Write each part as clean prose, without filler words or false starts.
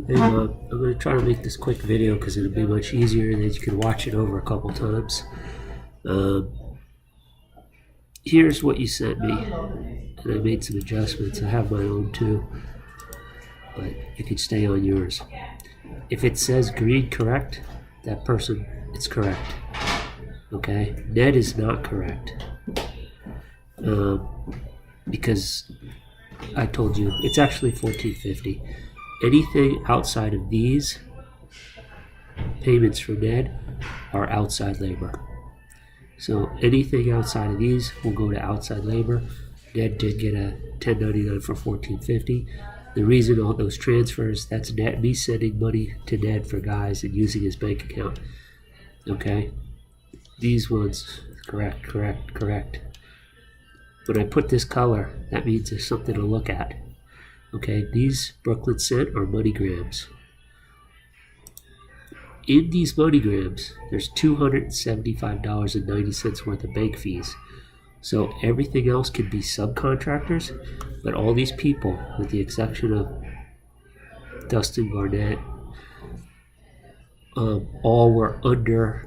Hey, I'm going to try to make this quick video because it'll be much easier and then you can watch it over a couple times. Um, Here's what you sent me, and I made some adjustments. I have my own too, but you can stay on yours. If it says green correct, that person, it's correct. Okay? Ned is not correct. Because I told you, it's actually $14.50. Anything outside of these payments for Ned are outside labor. So anything outside of these will go to outside labor. Ned did get a 1099 for $14.50. The reason all those transfers, that's Ned, me sending money to Ned for guys and using his bank account. Okay? These ones, correct. When I put this color, that means there's something to look at. Okay, these Brooklyn cent are MoneyGrams. In these MoneyGrams, there's $275.90 worth of bank fees. So everything else could be subcontractors, but all these people, with the exception of Dustin Garnett, all were under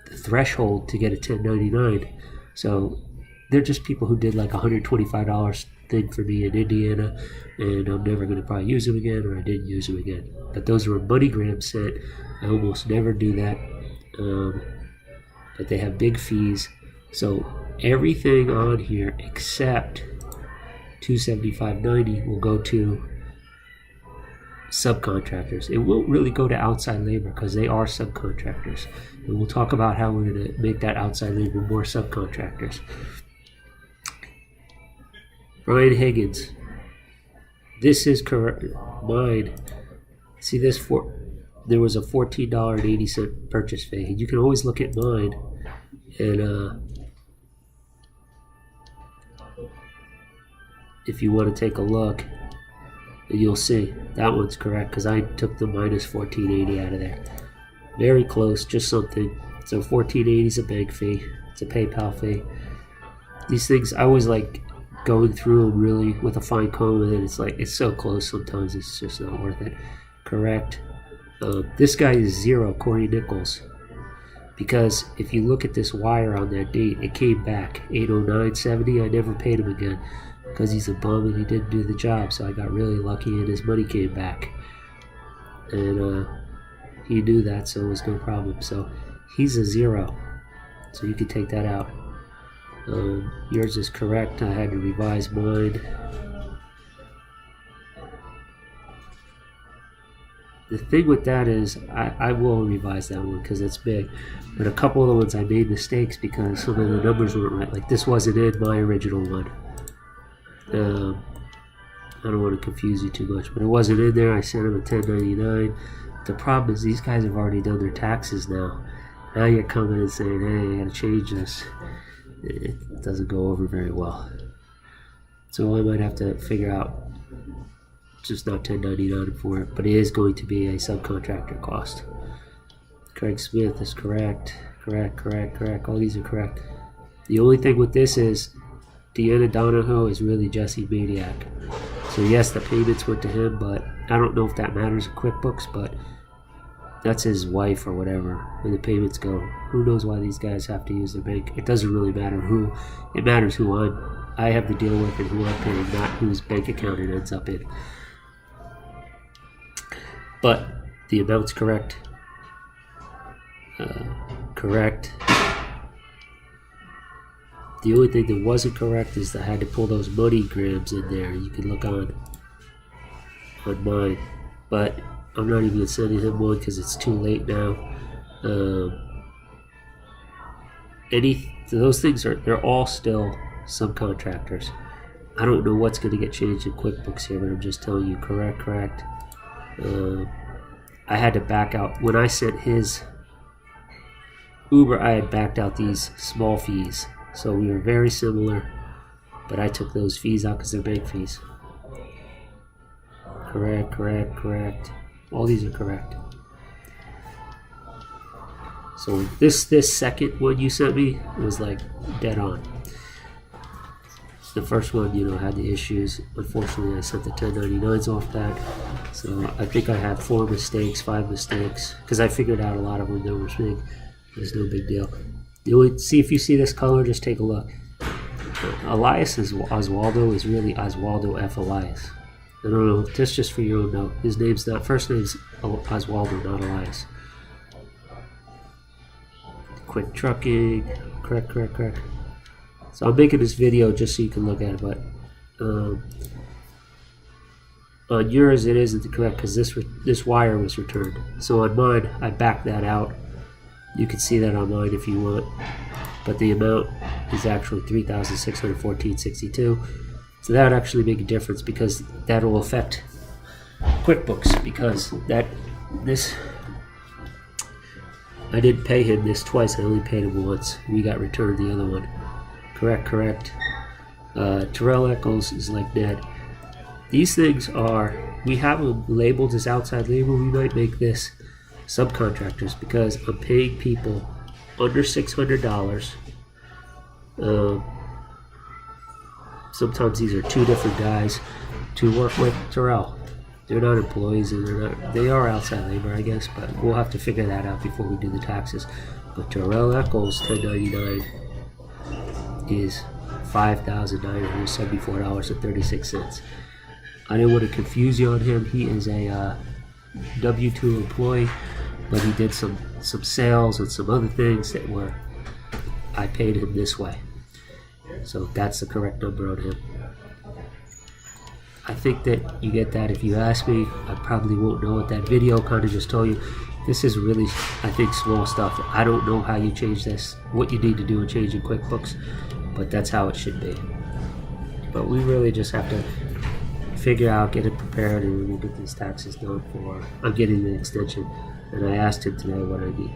the threshold to get a 1099. So they're just people who did like $125 thing for me in Indiana, and I'm never going to probably use them again, or I didn't use them again. But those were MoneyGram sent. I almost never do that, but they have big fees. So everything on here except $275.90 will go to subcontractors. It won't really go to outside labor because they are subcontractors, and we'll talk about how we're going to make that outside labor more subcontractors. Ryan Higgins, this is correct. Mine, see this there was a $14.80 purchase fee. You can always look at mine, and if you want to take a look, and you'll see that one's correct because I took the minus $14.80 out of there. Very close, just something. So $14.80 is a bank fee. It's a PayPal fee. These things I always like going through them really with a fine comb, and then it's like it's so close sometimes it's just not worth it. Correct. This guy is zero, Corey Nichols, because if you look at this wire on that date, it came back 809.70. I never paid him again because he's a bum and he didn't do the job. So I got really lucky and his money came back, and he knew that, so it was no problem. So he's a zero, so you can take that out. Yours is correct. I had to revise mine. The thing with that is I will revise that one because it's big, but a couple of the ones I made mistakes because some of the numbers weren't right. Like this wasn't in my original one. I don't want to confuse you too much, but it wasn't in there. I sent him a 1099. The problem is these guys have already done their taxes now. Now you're coming and saying, hey, I gotta change this. It doesn't go over very well. So I might have to figure out just not 1099 for it, but it is going to be a subcontractor cost. Craig Smith is correct. All these are correct. The only thing with this is Deanna Donahoe is really Jesse Maniac. So yes, the payments went to him, but I don't know if that matters in QuickBooks, but that's his wife or whatever, and the payments go. Who knows why these guys have to use their bank? It doesn't really matter who. It matters who I have to deal with and who I'm paying, not whose bank account it ends up in. But the amount's correct. Correct. The only thing that wasn't correct is that I had to pull those MoneyGrams in there. You can look on mine, but I'm not even sending him one because it's too late now. Those things they're all still subcontractors. I don't know what's going to get changed in QuickBooks here, but I'm just telling you, correct. I had to back out when I sent his Uber. I had backed out these small fees, so we were very similar, but I took those fees out because they're bank fees. Correct. All these are correct. So this second one you sent me was like dead on. The first one, had the issues. Unfortunately, I sent the 1099s off that. So I think I had 4 mistakes, 5 mistakes, because I figured out a lot of them that were big. There's no big deal. See if you see this color, just take a look. Elias is Oswaldo is really Oswaldo F. Elias. I don't know, that's just for your own note. His name's not, first name's Oswaldo, not Elias. Quick trucking, correct. So I'm making this video just so you can look at it, but on yours it isn't correct because this wire was returned. So on mine, I backed that out. You can see that on mine if you want, but the amount is actually $3,614.62. So that would actually make a difference because that will affect QuickBooks because I didn't pay him this twice. I only paid him once. We got returned the other one. Correct. Terrell Eccles is like Ned. These things are, we have them labeled as outside labor. We might make this subcontractors because I'm paying people under $600. Sometimes these are 2 different guys to work with Terrell. They're not employees and they are outside labor, I guess, but we'll have to figure that out before we do the taxes. But Terrell Eccles, $10.99 is $5,974.36. I didn't want to confuse you on him. He is a W-2 employee, but he did some sales and some other things that were, I paid him this way. So that's the correct number on him. I think that you get that. If you ask me, I probably won't know what that video kind of just told you. This is really, I think, small stuff. I don't know how you change this, what you need to do in changing QuickBooks, but that's how it should be. But we really just have to figure out, get it prepared, and we'll get these taxes done for, I'm getting the extension, and I asked him today what I need.